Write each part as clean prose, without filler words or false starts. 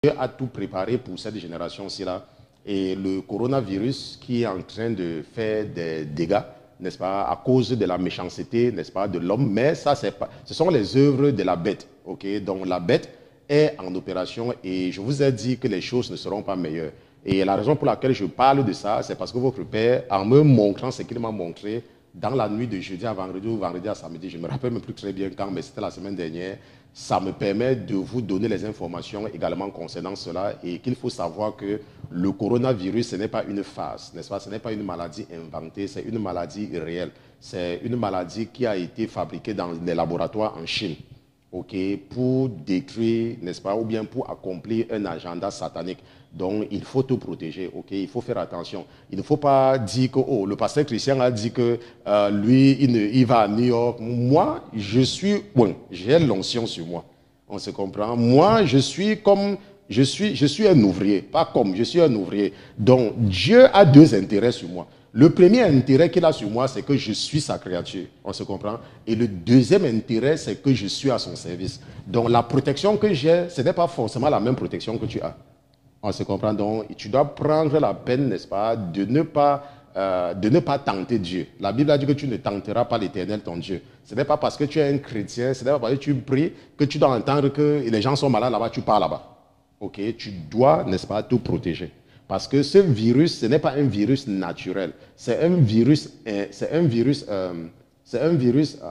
Dieu a tout préparé pour cette génération-ci-là. Et le coronavirus qui est en train de faire des dégâts, n'est-ce pas, à cause de la méchanceté, n'est-ce pas, de l'homme. Mais ça, ce sont les œuvres de la bête. Okay? Donc la bête est en opération et je vous ai dit que les choses ne seront pas meilleures. Et la raison pour laquelle je parle de ça, c'est parce que votre Père, en me montrant ce qu'il m'a montré, dans la nuit de jeudi à vendredi ou vendredi à samedi, je ne me rappelle même plus très bien quand, mais c'était la semaine dernière, ça me permet de vous donner les informations également concernant cela et qu'il faut savoir que le coronavirus, ce n'est pas une farce, n'est-ce pas? Ce n'est pas une maladie inventée, c'est une maladie réelle. C'est une maladie qui a été fabriquée dans les laboratoires en Chine, okay, pour détruire, n'est-ce pas, ou bien pour accomplir un agenda satanique. Donc, il faut te protéger, ok? Il faut faire attention. Il ne faut pas dire que, oh, le pasteur Christian a dit que lui, il va à New York. Moi, je suis, bon, j'ai l'onction sur moi. On se comprend. Moi, je suis un ouvrier, pas comme, je suis un ouvrier. Donc, Dieu a deux intérêts sur moi. Le premier intérêt qu'il a sur moi, c'est que je suis sa créature. On se comprend? Et le deuxième intérêt, c'est que je suis à son service. Donc, la protection que j'ai, ce n'est pas forcément la même protection que tu as. On se comprend? Donc, tu dois prendre la peine, n'est-ce pas, de ne pas tenter Dieu. La Bible a dit que tu ne tenteras pas l'Éternel, ton Dieu. Ce n'est pas parce que tu es un chrétien, ce n'est pas parce que tu pries que tu dois entendre que les gens sont malades là-bas, tu pars là-bas. Ok? Tu dois, n'est-ce pas, te protéger. Parce que ce virus, ce n'est pas un virus naturel. C'est un virus,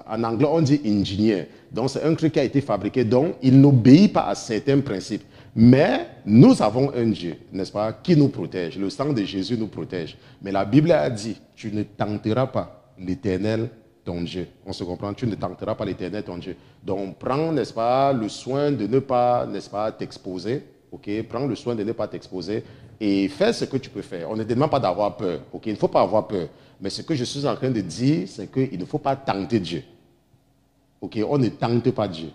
en anglais on dit engineer. Donc c'est un truc qui a été fabriqué. Donc il n'obéit pas à certains principes. Mais nous avons un Dieu, n'est-ce pas, qui nous protège. Le sang de Jésus nous protège. Mais la Bible a dit, tu ne tenteras pas l'Éternel, ton Dieu. On se comprend, tu ne tenteras pas l'Éternel, ton Dieu. Donc prends, n'est-ce pas, le soin de ne pas, n'est-ce pas, t'exposer. Ok, prends le soin de ne pas t'exposer et fais ce que tu peux faire. On ne demande pas d'avoir peur. Ok, il ne faut pas avoir peur. Mais ce que je suis en train de dire, c'est qu'il ne faut pas tenter Dieu. Ok, on ne tente pas Dieu.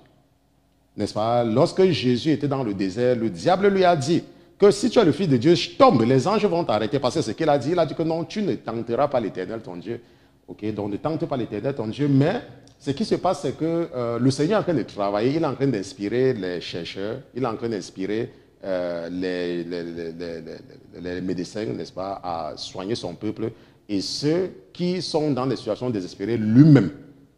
N'est-ce pas? Lorsque Jésus était dans le désert, le diable lui a dit que si tu es le Fils de Dieu, tombe, les anges vont t'arrêter. Parce que ce qu'il a dit, il a dit que non, tu ne tenteras pas l'Éternel, ton Dieu. Ok, donc ne tente pas l'Éternel, ton Dieu. Mais ce qui se passe, c'est que le Seigneur est en train de travailler, il est en train d'inspirer les chercheurs, il est en train d'inspirer les médecins, n'est-ce pas, à soigner son peuple. Et ceux qui sont dans des situations désespérées, lui-même,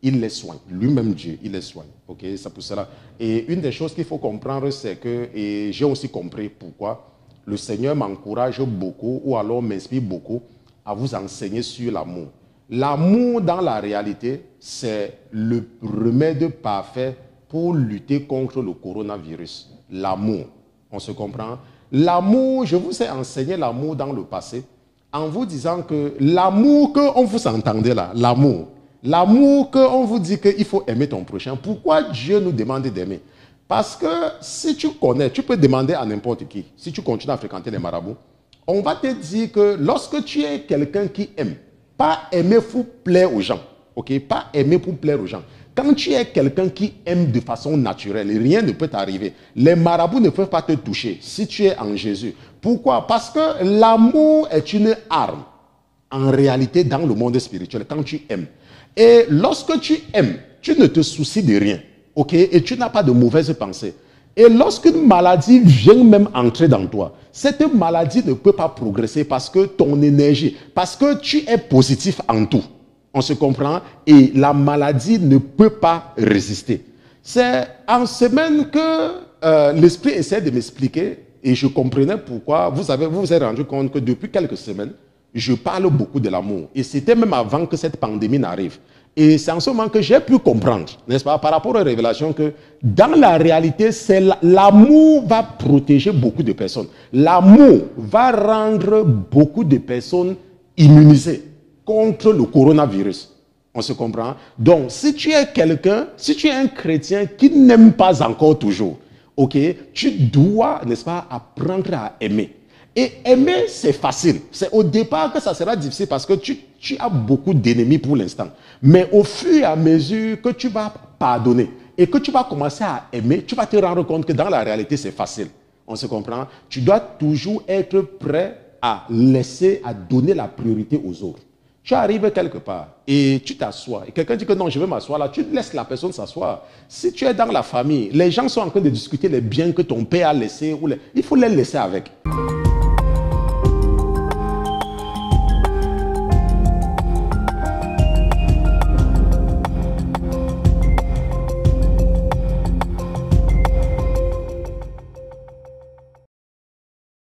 il les soigne. Lui-même, Dieu, il les soigne. Ok, c'est pour cela. Et une des choses qu'il faut comprendre, c'est que, et j'ai aussi compris pourquoi, le Seigneur m'encourage beaucoup, ou alors m'inspire beaucoup, à vous enseigner sur l'amour. L'amour, dans la réalité, c'est le remède parfait pour lutter contre le coronavirus. L'amour. On se comprend? L'amour, je vous ai enseigné l'amour dans le passé, en vous disant que l'amour qu'on vous entendait là, l'amour qu'on vous dit qu'il faut aimer ton prochain. Pourquoi Dieu nous demande d'aimer? Parce que si tu connais, tu peux demander à n'importe qui, si tu continues à fréquenter les marabouts, on va te dire que lorsque tu es quelqu'un qui aime, pas aimer pour plaire aux gens, ok? Pas aimer pour plaire aux gens. Quand tu es quelqu'un qui aime de façon naturelle, rien ne peut t'arriver. Les marabouts ne peuvent pas te toucher si tu es en Jésus. Pourquoi? Parce que l'amour est une arme, en réalité, dans le monde spirituel, quand tu aimes. Et lorsque tu aimes, tu ne te soucies de rien, ok? Et tu n'as pas de mauvaises pensées. Et lorsqu'une maladie vient même entrer dans toi, cette maladie ne peut pas progresser parce que ton énergie, parce que tu es positif en tout. On se comprend? Et la maladie ne peut pas résister. C'est en semaine que l'Esprit essaie de m'expliquer et je comprenais pourquoi. Vous vous êtes rendu compte que depuis quelques semaines, je parle beaucoup de l'amour. Et c'était même avant que cette pandémie n'arrive. Et c'est en ce moment que j'ai pu comprendre, n'est-ce pas, par rapport aux révélations, que dans la réalité, c'est l'amour va protéger beaucoup de personnes. L'amour va rendre beaucoup de personnes immunisées contre le coronavirus. On se comprend? Donc, si tu es quelqu'un, si tu es un chrétien qui n'aime pas encore toujours, ok, tu dois, n'est-ce pas, apprendre à aimer. Et aimer, c'est facile. C'est au départ que ça sera difficile parce que tu as beaucoup d'ennemis pour l'instant. Mais au fur et à mesure que tu vas pardonner et que tu vas commencer à aimer, tu vas te rendre compte que dans la réalité, c'est facile. On se comprend? Tu dois toujours être prêt à laisser, à donner la priorité aux autres. Tu arrives quelque part et tu t'assois. Et quelqu'un dit que non, je veux m'asseoir là. Tu laisses la personne s'asseoir. Si tu es dans la famille, les gens sont en train de discuter les biens que ton père a laissés. Il faut les laisser avec.